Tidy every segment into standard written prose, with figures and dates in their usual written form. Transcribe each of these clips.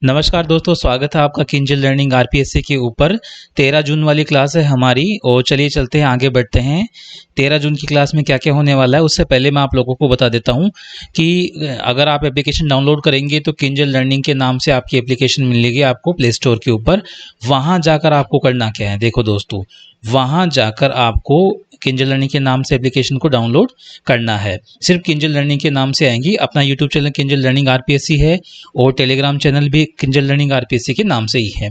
नमस्कार दोस्तों, स्वागत है आपका किंजल लर्निंग आरपीएससी के ऊपर। 13 जून वाली क्लास है हमारी और चलिए चलते हैं, आगे बढ़ते हैं। 13 जून की क्लास में क्या क्या होने वाला है उससे पहले मैं आप लोगों को बता देता हूं कि अगर आप एप्लीकेशन डाउनलोड करेंगे तो किंजल लर्निंग के नाम से आपकी एप्लीकेशन मिलेगी आपको प्ले स्टोर के ऊपर। वहां जाकर आपको करना क्या है, देखो दोस्तों, वहां जाकर आपको किंजल लर्निंग के नाम से एप्लीकेशन को डाउनलोड करना है। सिर्फ किंजल लर्निंग के नाम से आएंगी। अपना YouTube channel Kinjal learning RPSC है और टेलीग्राम चैनल भी किंजल लर्निंग आरपीएससी के नाम से ही है।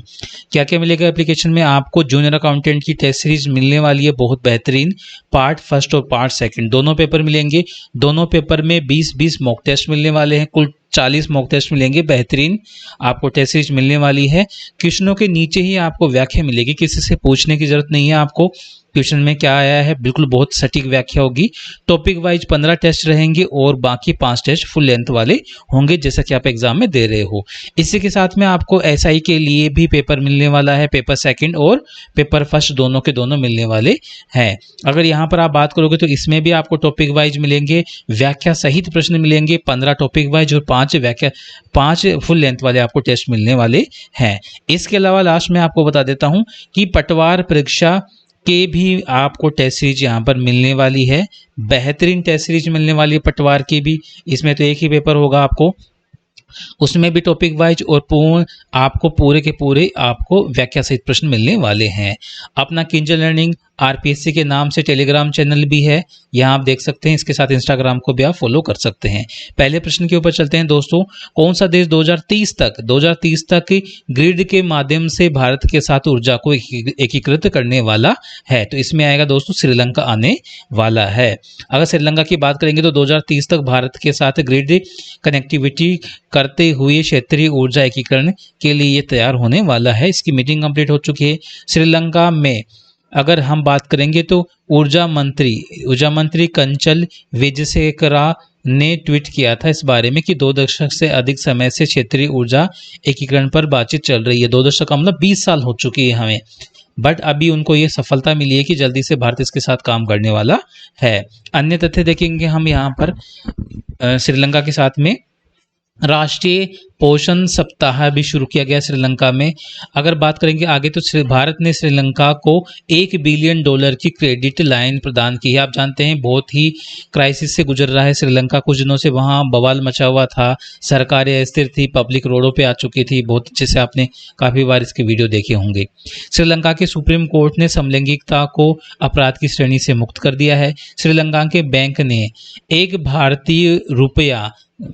क्या क्या मिलेगा एप्लीकेशन में? आपको जूनियर अकाउंटेंट की टेस्ट सीरीज मिलने वाली है, बहुत बेहतरीन। पार्ट फर्स्ट और पार्ट सेकंड दोनों पेपर मिलेंगे। दोनों पेपर में 20-20 मॉक टेस्ट मिलने वाले हैं। कुल 40 मॉक टेस्ट मिलेंगे। बेहतरीन आपको टेस्ट सीरीज मिलने वाली है। क्वेश्चनों के नीचे ही आपको व्याख्या मिलेगी, किसी से पूछने की जरूरत नहीं है आपको क्वेश्चन में क्या आया है, बिल्कुल बहुत सटीक व्याख्या होगी। टॉपिक वाइज 15 टेस्ट रहेंगे और बाकी 5 टेस्ट फुल लेंथ वाले होंगे, जैसा कि आप एग्जाम में दे रहे हो। इसी के साथ में आपको एसआई के लिए भी पेपर मिलने वाला है, पेपर सेकंड और पेपर फर्स्ट दोनों के दोनों मिलने वाले हैं। अगर यहाँ पर आप बात करोगे तो इसमें भी आपको टॉपिक वाइज मिलेंगे, व्याख्या सहित प्रश्न मिलेंगे। 15 टॉपिक वाइज और 5 फुल लेंथ वाले आपको टेस्ट मिलने वाले हैं। इसके अलावा लास्ट में आपको बता देता हूँ कि पटवार परीक्षा के भी आपको टेस्ट सीरीज यहाँ पर मिलने वाली है। बेहतरीन टेस्ट सीरीज मिलने वाली है पटवार की भी। इसमें तो एक ही पेपर होगा आपको, उसमें भी टॉपिक वाइज और आपको पूरे के पूरे आपको व्याख्या सहित प्रश्न मिलने वाले हैं। अपना किंजल लर्निंग आरपीएससी के नाम से टेलीग्राम चैनल भी है, यहाँ आप देख सकते हैं। इसके साथ इंस्टाग्राम को भी आप फॉलो कर सकते हैं। पहले प्रश्न के ऊपर चलते हैं दोस्तों। कौन सा देश 2030 तक ग्रिड के माध्यम से भारत के साथ ऊर्जा को एकीकृत करने वाला है? तो इसमें आएगा दोस्तों श्रीलंका आने वाला है। अगर श्रीलंका की बात करेंगे तो 2030 तक भारत के साथ ग्रिड कनेक्टिविटी करते हुए क्षेत्रीय ऊर्जा एकीकरण के लिए ये तैयार होने वाला है। इसकी मीटिंग कंप्लीट हो चुकी है। श्रीलंका में अगर हम बात करेंगे तो ऊर्जा मंत्री कंचल विजयसेखरा ने ट्वीट किया था इस बारे में कि 2 दशक से अधिक समय से क्षेत्रीय ऊर्जा एकीकरण पर बातचीत चल रही है। 2 दशक का मतलब 20 साल हो चुकी है हमें, बट अभी उनको ये सफलता मिली है कि जल्दी से भारत इसके साथ काम करने वाला है। अन्य तथ्य देखेंगे हम यहाँ पर श्रीलंका के साथ में राष्ट्रीय पोषण सप्ताह भी शुरू किया गया श्रीलंका में। अगर बात करेंगे आगे तो भारत ने श्रीलंका को $1 बिलियन की क्रेडिट लाइन प्रदान की है। आप जानते हैं बहुत ही क्राइसिस से गुजर रहा है श्रीलंका। कुछ दिनों से वहाँ बवाल मचा हुआ था, सरकारें अस्थिर थी, पब्लिक रोडों पे आ चुकी थी। बहुत अच्छे से आपने काफ़ी बार इसके वीडियो देखे होंगे। श्रीलंका के सुप्रीम कोर्ट ने समलैंगिकता को अपराध की श्रेणी से मुक्त कर दिया है। श्रीलंका के बैंक ने एक भारतीय रुपया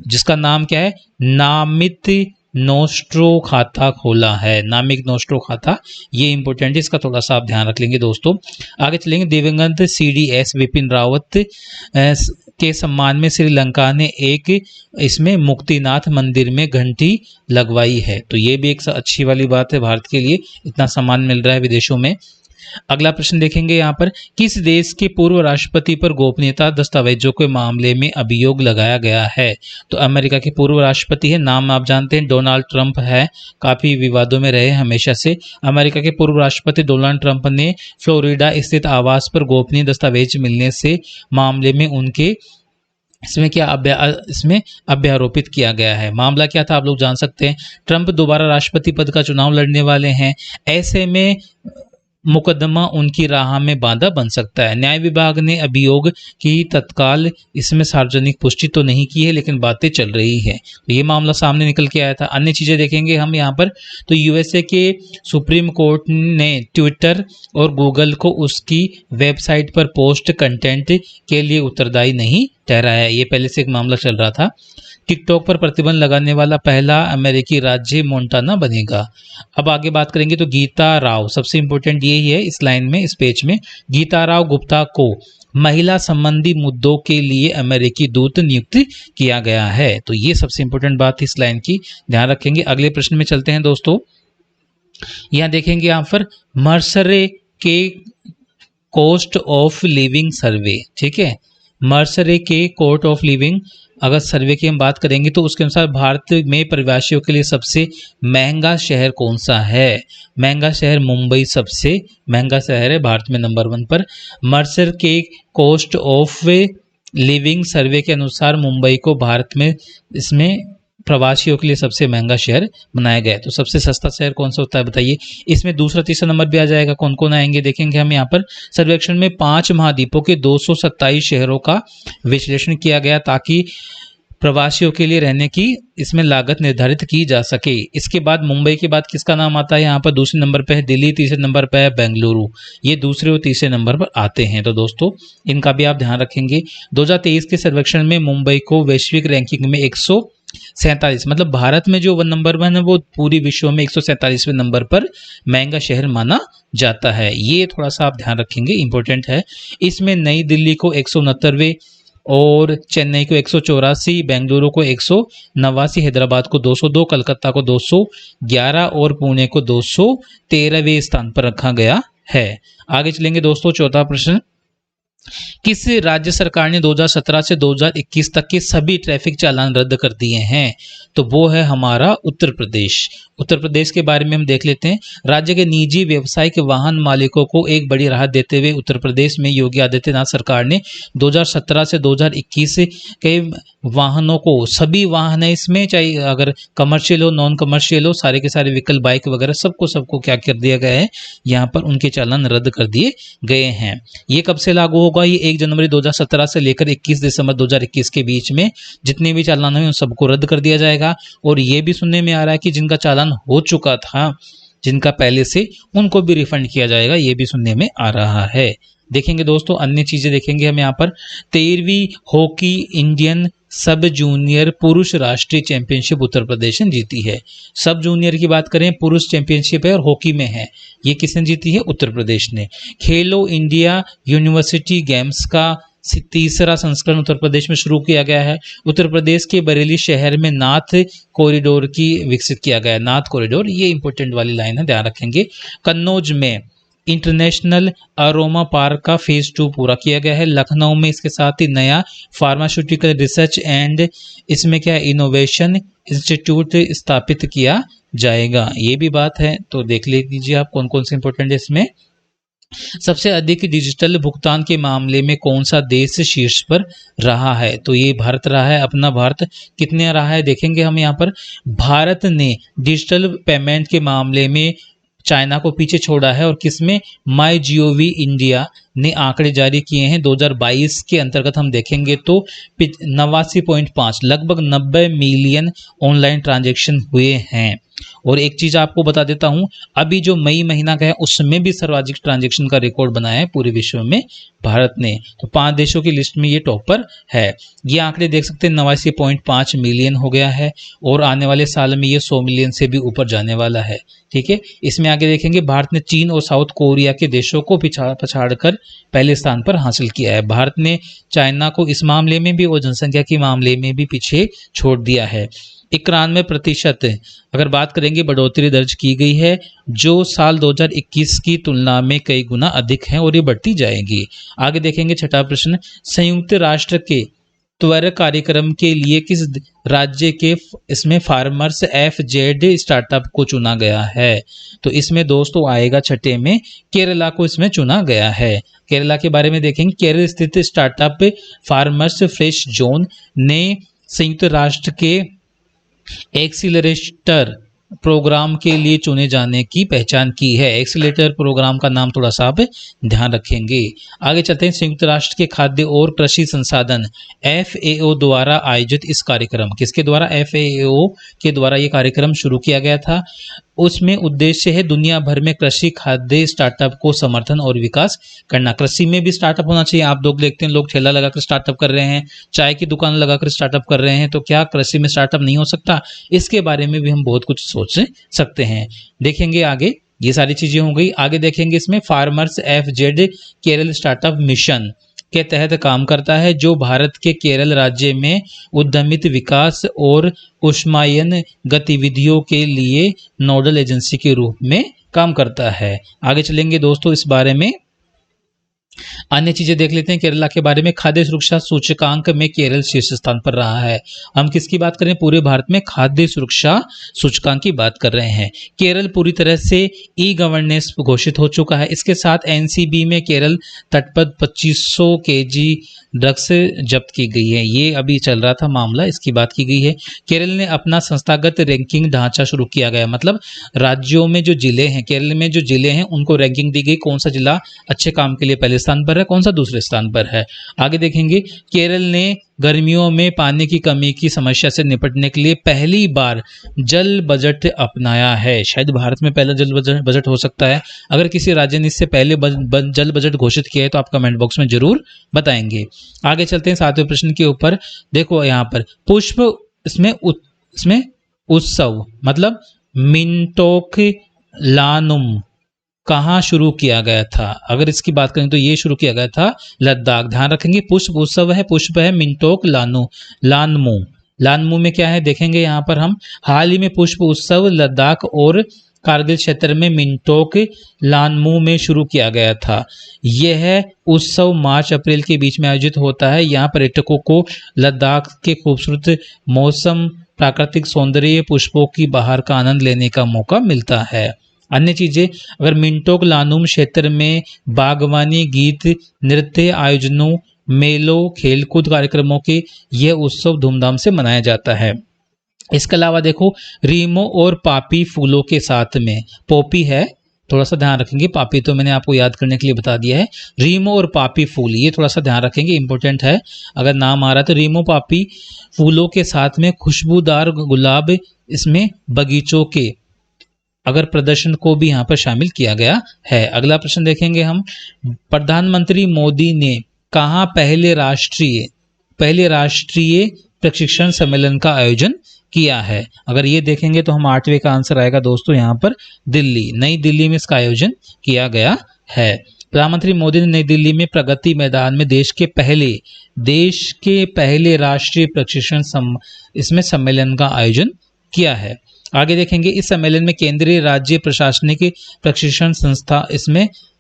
जिसका नाम क्या है, नामित नोस्ट्रो खाता खोला है। नामिक नोस्ट्रो खाता, ये इंपॉर्टेंट है, इसका थोड़ा सा आप ध्यान रख लेंगे दोस्तों। आगे चलेंगे। दिवंगत CDS विपिन रावत के सम्मान में श्रीलंका ने एक इसमें मुक्तिनाथ मंदिर में घंटी लगवाई है। तो ये भी एक अच्छी वाली बात है, भारत के लिए इतना सम्मान मिल रहा है विदेशों में। अगला प्रश्न देखेंगे यहाँ पर, किस देश के पूर्व राष्ट्रपति पर गोपनीयता दस्तावेजों के मामले में अभियोग लगाया गया है? तो अमेरिका के पूर्व राष्ट्रपति है, नाम आप जानते हैं, डोनाल्ड ट्रंप है। काफी विवादों में रहे हमेशा से। अमेरिका के पूर्व राष्ट्रपति डोनाल्ड ट्रंप ने फ्लोरिडा स्थित आवास पर गोपनीय दस्तावेज मिलने से मामले में उनके इसमें अभ्यारोपित किया गया है। मामला क्या था आप लोग जान सकते हैं। ट्रंप दोबारा राष्ट्रपति पद का चुनाव लड़ने वाले हैं। ऐसे में मुकदमा उनकी राह में बाधा बन सकता है। न्याय विभाग ने अभियोग की तत्काल इसमें सार्वजनिक पुष्टि तो नहीं की है, लेकिन बातें चल रही है। तो ये मामला सामने निकल के आया था। अन्य चीजें देखेंगे हम यहाँ पर, तो यूएसए के सुप्रीम कोर्ट ने ट्विटर और गूगल को उसकी वेबसाइट पर पोस्ट कंटेंट के लिए उत्तरदायी नहीं ठहराया। ये पहले से एक मामला चल रहा था। टिकटॉक पर प्रतिबंध लगाने वाला पहला अमेरिकी राज्य मोंटाना बनेगा। अब आगे बात करेंगे तो गीता राव, सबसे इंपॉर्टेंट यही है इस लाइन में, इस पेज में। गीता राव गुप्ता को महिला संबंधी मुद्दों के लिए अमेरिकी दूत नियुक्त किया गया है। तो ये सबसे इंपॉर्टेंट बात इस लाइन की, ध्यान रखेंगे। अगले प्रश्न में चलते हैं दोस्तों। यहाँ देखेंगे यहाँ पर मर्सरे के कॉस्ट ऑफ लिविंग सर्वे, ठीक है, मर्सरे के कॉस्ट ऑफ लिविंग अगर सर्वे की हम बात करेंगे तो उसके अनुसार भारत में प्रवासियों के लिए सबसे महंगा शहर कौन सा है? महंगा शहर मुंबई सबसे महंगा शहर है भारत में, नंबर 1 पर। मर्सर के कॉस्ट ऑफ लिविंग सर्वे के अनुसार मुंबई को भारत में इसमें प्रवासियों के लिए सबसे महंगा शहर बनाया गया है। तो सबसे सस्ता शहर कौन सा होता है बताइए। इसमें दूसरा तीसरा नंबर भी आ जाएगा। कौन कौन आएंगे देखेंगे हम यहाँ पर। सर्वेक्षण में 5 महाद्वीपों के 227 शहरों का विश्लेषण किया गया ताकि प्रवासियों के लिए रहने की इसमें लागत निर्धारित की जा सके। इसके बाद मुंबई के बाद किसका नाम आता है यहाँ पर। दूसरे नंबर पे है दिल्ली, तीसरे नंबर पे है बेंगलुरु। ये दूसरे और तीसरे नंबर पर आते हैं। तो दोस्तों इनका भी आप ध्यान रखेंगे। 2023 के सर्वेक्षण में मुंबई को वैश्विक रैंकिंग में 147 मतलब भारत में जो नंबर 1 है वो पूरी विश्व में 147वें नंबर पर महंगा शहर माना जाता है। ये थोड़ा सा आप ध्यान रखेंगे, इंपॉर्टेंट है। इसमें नई दिल्ली को 169वें और चेन्नई को 184, बेंगलुरु को 189, हैदराबाद को 202, कलकत्ता को 211 और पुणे को 213वें स्थान पर रखा गया है। आगे चलेंगे दोस्तों। चौथा प्रश्न, किस राज्य सरकार ने 2017 से 2021 तक के सभी ट्रैफिक चालान रद्द कर दिए हैं। तो वो है हमारा उत्तर प्रदेश। उत्तर प्रदेश के बारे में हम देख लेते हैं। राज्य के निजी व्यावसायिक वाहन मालिकों को एक बड़ी राहत देते हुए उत्तर प्रदेश में योगी आदित्यनाथ सरकार ने 2017 से 2021 के वाहनों को, सभी वाहन है इसमें, चाहे अगर कमर्शियल हो नॉन कमर्शियल हो, सारे के सारे व्हीकल बाइक वगैरह सबको क्या कर दिया गया है, यहाँ पर उनके चालान रद्द कर दिए गए हैं। ये कब से लागू होगा। ये 1 जनवरी 2017 से लेकर 21 दिसंबर 2021 के बीच में जितने भी चालान हुए उन सबको रद्द कर दिया जाएगा। और ये भी सुनने में आ रहा है कि जिनका चालान हो चुका था, जिनका पहले से, उनको भी रिफंड किया जाएगा। ये भी सुनने में आ रहा है। देखेंगे दोस्तों अन्य चीजें देखेंगे हम यहाँ पर। 13वीं हॉकी इंडियन सब जूनियर पुरुष राष्ट्रीय चैंपियनशिप उत्तर प्रदेश ने जीती है। सब जूनियर की बात करें, पुरुष चैंपियनशिप है और हॉकी में है, ये किसने जीती है, उत्तर प्रदेश ने। खेलो इंडिया यूनिवर्सिटी गेम्स का तीसरा संस्करण उत्तर प्रदेश में शुरू किया गया है। उत्तर प्रदेश के बरेली शहर में नाथ कॉरिडोर की विकसित किया गया है। नाथ कॉरिडोर, ये इंपॉर्टेंट वाली लाइन है, ध्यान रखेंगे। कन्नौज में इंटरनेशनल अरोमा पार्क का फेज 2 पूरा किया गया है। लखनऊ में इसके साथ ही नया फार्मास्यूटिकल रिसर्च एंड इसमें क्या इनोवेशन इंस्टीट्यूट स्थापित किया जाएगा। ये भी बात है, तो देख लीजिए आप कौन कौन से इंपॉर्टेंट है इसमें। सबसे अधिक डिजिटल भुगतान के मामले में कौन सा देश शीर्ष पर रहा है। तो ये भारत रहा है। अपना भारत कितने रहा है देखेंगे हम यहाँ पर। भारत ने डिजिटल पेमेंट के मामले में चाइना को पीछे छोड़ा है। और किसमें, माई जीओवी इंडिया ने आंकड़े जारी किए हैं। 2022 के अंतर्गत हम देखेंगे तो 89.5 लगभग 90 मिलियन ऑनलाइन ट्रांजैक्शन हुए हैं। और एक चीज आपको बता देता हूं, अभी जो मई महीना का है उसमें भी सर्वाधिक ट्रांजैक्शन का रिकॉर्ड बनाया है पूरे विश्व में भारत ने। तो 5 देशों की लिस्ट में ये टॉपर है। ये आंकड़े देख सकते हैं, 89.5 मिलियन हो गया है और आने वाले साल में ये 100 मिलियन से भी ऊपर जाने वाला है। ठीक है, इसमें आगे देखेंगे भारत ने चीन और साउथ कोरिया के देशों को पछाड़ कर पहले स्थान पर हासिल किया है। भारत ने चाइना को इस मामले में भी और जनसंख्या के मामले में भी पीछे छोड़ दिया है। 91% अगर बात करेंगे बढ़ोतरी दर्ज की गई है, जो साल 2021 की तुलना में कई गुना अधिक है और ये बढ़ती जाएगी। आगे देखेंगे छठा प्रश्न, संयुक्त राष्ट्र के त्वरित कार्यक्रम के लिए किस राज्य के इसमें फार्मर्स FZ स्टार्टअप को चुना गया है। तो इसमें दोस्तों आएगा छठे में केरला को इसमें चुना गया है। केरला के बारे में देखेंगे। केरल स्थित स्टार्टअप फार्मर्स फ्रेश जोन ने संयुक्त राष्ट्र के एक्सीलरेटर प्रोग्राम के लिए चुने जाने की पहचान की है। एक्सीलरेटर प्रोग्राम का नाम थोड़ा सा आप ध्यान रखेंगे। आगे चलते हैं। संयुक्त राष्ट्र के खाद्य और कृषि संसाधन FAO द्वारा आयोजित इस कार्यक्रम, किसके द्वारा, FAO के द्वारा ये कार्यक्रम शुरू किया गया था। उसमें उद्देश्य है दुनिया भर में कृषि खाद्य स्टार्टअप को समर्थन और विकास करना। कृषि में भी स्टार्टअप होना चाहिए। आप लोग देखते हैं लोग ठेला लगाकर स्टार्टअप कर रहे हैं, चाय की दुकान लगाकर स्टार्टअप कर रहे हैं, तो क्या कृषि में स्टार्टअप नहीं हो सकता। इसके बारे में भी हम बहुत कुछ सोच सकते हैं। देखेंगे आगे, ये सारी चीजें हो गई। आगे देखेंगे इसमें farmers FZ Kerala startup mission के तहत काम करता है, जो भारत के केरल राज्य में उद्यमित विकास और ऊष्मायन गतिविधियों के लिए नोडल एजेंसी के रूप में काम करता है। आगे चलेंगे दोस्तों इस बारे में। अन्य चीजें देख लेते हैं केरला के बारे में। खाद्य सुरक्षा सूचकांक में केरल शीर्ष स्थान पर रहा है। हम किसकी बात करें? पूरे भारत में खाद्य सुरक्षा सूचकांक की बात कर रहे हैं। केरल पूरी तरह से ई गवर्नेंस घोषित हो चुका है। इसके साथ एनसीबी में केरल तट पर 2500 केजी ड्रग्स जब्त की गई है। ये अभी चल रहा था मामला, इसकी बात की गई है। केरल ने अपना संस्थागत रैंकिंग ढांचा शुरू किया गया, मतलब राज्यों में जो जिले हैं, केरल में जो जिले हैं उनको रैंकिंग दी गई, कौन सा जिला अच्छे काम के लिए पहले स्थान पर है, कौन सा दूसरे स्थान पर है। आगे देखेंगे, केरल ने गर्मियों में पानी की कमी की समस्या से निपटने के लिए पहली बार जल बजट अपनाया है। शायद भारत में पहला जल बजट हो सकता है। अगर किसी राज्य ने इससे पहले जल बजट घोषित किया है तो आप कमेंट बॉक्स में जरूर बताएंगे। आगे चलते हैं 7वें प्रश्न के ऊपर। देखो यहाँ पर पुष्प, इसमें उत्सव मतलब मिंटोक लानुम कहाँ शुरू किया गया था? अगर इसकी बात करें तो ये शुरू किया गया था लद्दाख। ध्यान रखेंगे, पुष्प उत्सव है, पुष्प है मिंटोक लानमू। लानमू में क्या है देखेंगे यहाँ पर हम। हाल ही में पुष्प उत्सव लद्दाख और कारगिल क्षेत्र में मिंटोक लानमू में शुरू किया गया था। यह उत्सव मार्च अप्रैल के बीच में आयोजित होता है। यहाँ पर्यटकों को लद्दाख के खूबसूरत मौसम, प्राकृतिक सौंदर्य, पुष्पों की बहार का आनंद लेने का मौका मिलता है। अन्य चीजें, अगर मिंटोक लानुम क्षेत्र में बागवानी, गीत, नृत्य आयोजनों, मेलों, खेलकूद कार्यक्रमों के यह उत्सव धूमधाम से मनाया जाता है। इसके अलावा देखो, रीमो और पापी फूलों के साथ में पोपी है, थोड़ा सा ध्यान रखेंगे। पापी तो मैंने आपको याद करने के लिए बता दिया है। रीमो और पापी फूल, ये थोड़ा सा ध्यान रखेंगे, इंपॉर्टेंट है। अगर नाम आ रहा है तो रीमो पापी फूलों के साथ में खुशबूदार गुलाब, इसमें बगीचों के अगर प्रदर्शन को भी यहाँ पर शामिल किया गया है। अगला प्रश्न देखेंगे हम। प्रधानमंत्री मोदी ने कहाँ पहले राष्ट्रीय प्रशिक्षण सम्मेलन का आयोजन किया है? अगर ये देखेंगे तो हम 8वें का आंसर आएगा दोस्तों यहाँ पर दिल्ली, नई दिल्ली में इसका आयोजन किया गया है। प्रधानमंत्री मोदी ने नई दिल्ली में प्रगति मैदान में देश के पहले राष्ट्रीय प्रशिक्षण इसमें सम्मेलन का आयोजन किया है। आगे देखेंगे, इस सम्मेलन में केंद्रीय, राज्य प्रशासनिक प्रशिक्षण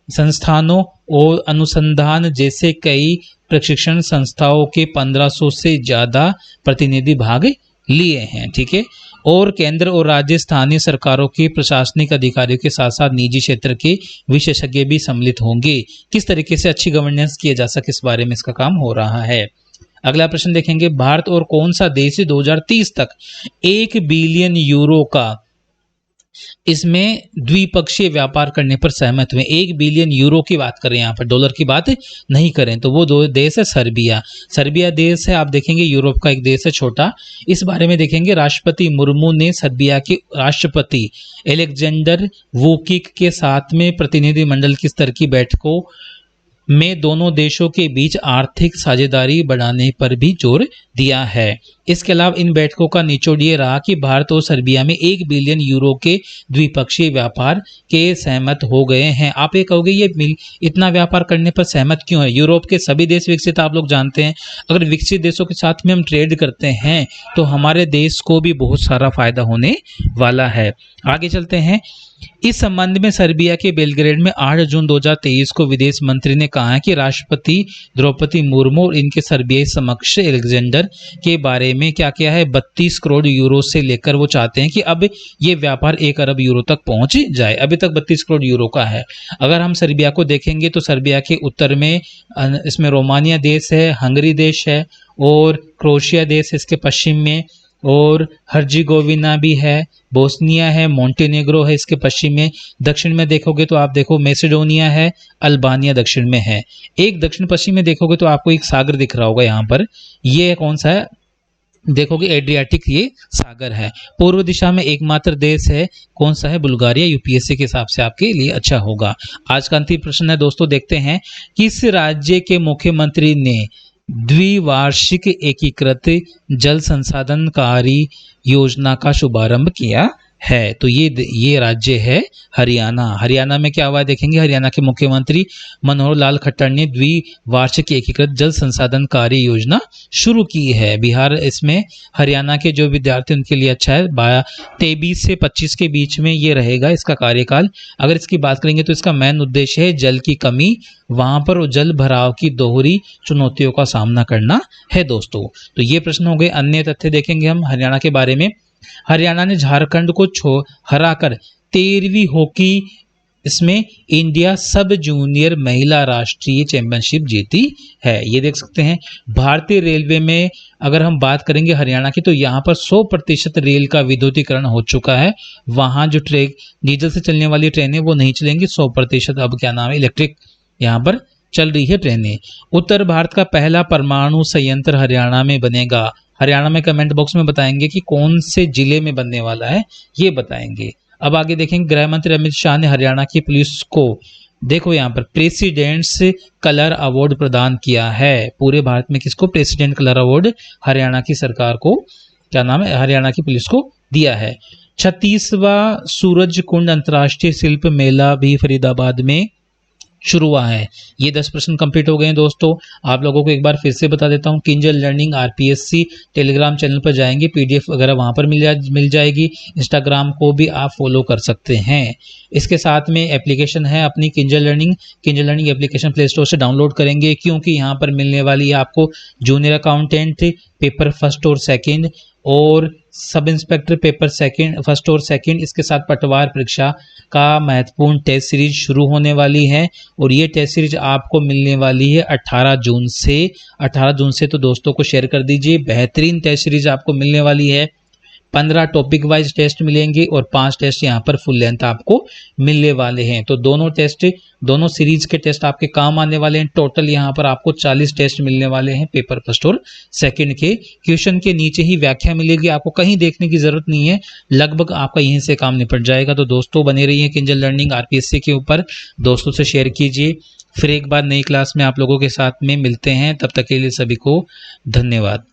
संस्थानों और अनुसंधान जैसे कई प्रशिक्षण संस्थाओं के 1500 से ज्यादा प्रतिनिधि भाग लिए हैं। ठीक है, और केंद्र और राज्य स्थानीय सरकारों के प्रशासनिक अधिकारियों के साथ साथ निजी क्षेत्र के विशेषज्ञ भी सम्मिलित होंगे। किस तरीके से अच्छी गवर्नेंस किया जा सके, इस बारे में इसका काम हो रहा है। अगला प्रश्न देखेंगे, भारत और कौन सा देश 2030 तक 1 बिलियन यूरो का इसमें द्विपक्षीय व्यापार करने पर सहमत हुए? 1 बिलियन यूरो की बात करें, यहाँ पर डॉलर की बात नहीं करें तो वो दो देश है सर्बिया। सर्बिया देश है, आप देखेंगे यूरोप का एक देश है छोटा। इस बारे में देखेंगे, राष्ट्रपति मुर्मू ने सर्बिया के राष्ट्रपति एलेक्जेंडर वुकिक के साथ में प्रतिनिधिमंडल की स्तर की बैठकों में दोनों देशों के बीच आर्थिक साझेदारी बढ़ाने पर भी जोर दिया है। इसके अलावा इन बैठकों का निचोड़ ये रहा कि भारत और सर्बिया में 1 बिलियन यूरो के द्विपक्षीय व्यापार के सहमत हो गए हैं। आप ये कहोगे ये इतना व्यापार करने पर सहमत क्यों है? यूरोप के सभी देश विकसित, आप लोग जानते हैं। अगर विकसित देशों के साथ में हम ट्रेड करते हैं तो हमारे देश को भी बहुत सारा फायदा होने वाला है। आगे चलते हैं। इस संबंध में सर्बिया के बेलग्रेड में 8 जून 2023 को विदेश मंत्री ने कहा कि राष्ट्रपति द्रौपदी मुर्मू और इनके सर्बियाई समकक्ष एलेक्जेंडर के बारे में क्या किया है, 32 करोड़ यूरो से लेकर वो चाहते हैं कि अब ये व्यापार 1 अरब यूरो तक पहुंच जाए। अभी तक 32 करोड़ यूरो का है। अगर हम सर्बिया को देखेंगे तो सर्बिया के उत्तर में इसमें रोमानिया देश है, हंगरी देश है और क्रोएशिया देश इसके पश्चिम में, और हर्जिगोविना भी है, बोस्निया है, मोंटेनेग्रो है इसके पश्चिम में। दक्षिण में देखोगे तो आप देखो मैसेडोनिया है, अल्बानिया दक्षिण में है। एक दक्षिण पश्चिम में देखोगे तो आपको एक सागर दिख रहा होगा यहाँ पर, ये कौन सा है देखोगे, एड्रियाटिक ये सागर है। पूर्व दिशा में एकमात्र देश है, कौन सा है, बुल्गारिया। यूपीएससी के हिसाब से आपके लिए अच्छा होगा। आज का अंतिम प्रश्न है दोस्तों, देखते हैं किस राज्य के मुख्यमंत्री ने द्विवार्षिक एकीकृत जल संसाधन कार्य योजना का शुभारंभ किया है। तो ये राज्य है हरियाणा। हरियाणा में क्या हुआ है देखेंगे। हरियाणा के मुख्यमंत्री मनोहर लाल खट्टर ने द्विवार्षिक एकीकृत जल संसाधन कार्य योजना शुरू की है। बिहार इसमें हरियाणा के जो विद्यार्थी उनके लिए अच्छा है। 23 से 25 के बीच में ये रहेगा इसका कार्यकाल। अगर इसकी बात करेंगे तो इसका मेन उद्देश्य है जल की कमी वहां पर जल भराव की दोहरी चुनौतियों का सामना करना है दोस्तों। तो ये प्रश्न हो गए। अन्य तथ्य देखेंगे हम हरियाणा के बारे में। हरियाणा ने झारखंड को हराकर 13वीं हॉकी इसमें इंडिया सब जूनियर महिला राष्ट्रीय चैंपियनशिप जीती है। ये देख सकते हैं। भारतीय रेलवे में अगर हम बात करेंगे हरियाणा की, तो यहाँ पर 100% रेल का विद्युतीकरण हो चुका है। वहाँ जो डीजल से चलने वाली ट्रेनें वो नहीं चलेंगी, 100% अब क्या नाम है इलेक्ट्रिक यहाँ पर चल रही है ट्रेनें। उत्तर भारत का पहला परमाणु संयंत्र हरियाणा में बनेगा। हरियाणा में कमेंट बॉक्स में बताएंगे कि कौन से जिले में बनने वाला है, ये बताएंगे। अब आगे देखेंगे। गृह मंत्री अमित शाह ने हरियाणा की पुलिस को देखो यहाँ पर प्रेसिडेंट्स कलर अवार्ड प्रदान किया है। पूरे भारत में किसको प्रेसिडेंट कलर अवार्ड हरियाणा की सरकार को क्या नाम है हरियाणा की पुलिस को दिया है। 36वां सूरज कुंड अंतर्राष्ट्रीय शिल्प मेला भी फरीदाबाद में शुरू हुआ है। ये 10 प्रश्न कंप्लीट हो गए हैं दोस्तों। आप लोगों को एक बार फिर से बता देता हूँ। Kinjal learning RPSC Telegram channel पर जाएंगे, पीडीएफ वगैरह वहाँ पर मिल जाएगी। इंस्टाग्राम को भी आप फॉलो कर सकते हैं। इसके साथ में एप्लीकेशन है अपनी Kinjal learning application play store से डाउनलोड करेंगे, क्योंकि यहाँ पर मिलने वाली है आपको जूनियर अकाउंटेंट पेपर फर्स्ट और सेकेंड और सब इंस्पेक्टर पेपर फर्स्ट और सेकंड। इसके साथ पटवार परीक्षा का महत्वपूर्ण टेस्ट सीरीज शुरू होने वाली है और ये टेस्ट सीरीज आपको मिलने वाली है 18 जून से। तो दोस्तों को शेयर कर दीजिए। बेहतरीन टेस्ट सीरीज आपको मिलने वाली है। 15 टॉपिक वाइज टेस्ट मिलेंगे और 5 टेस्ट यहाँ पर फुल लेंथ आपको मिलने वाले हैं। तो दोनों सीरीज के टेस्ट आपके काम आने वाले हैं। टोटल यहाँ पर आपको 40 टेस्ट मिलने वाले हैं पेपर फर्स्ट और सेकंड के। क्वेश्चन के नीचे ही व्याख्या मिलेगी, आपको कहीं देखने की जरूरत नहीं है, लगभग आपका यहीं से काम निपट जाएगा। तो दोस्तों बने रहिए किंजल लर्निंग आरपीएससी के ऊपर, दोस्तों से शेयर कीजिए। फिर एक बार नई क्लास में आप लोगों के साथ में मिलते हैं, तब तक के लिए सभी को धन्यवाद।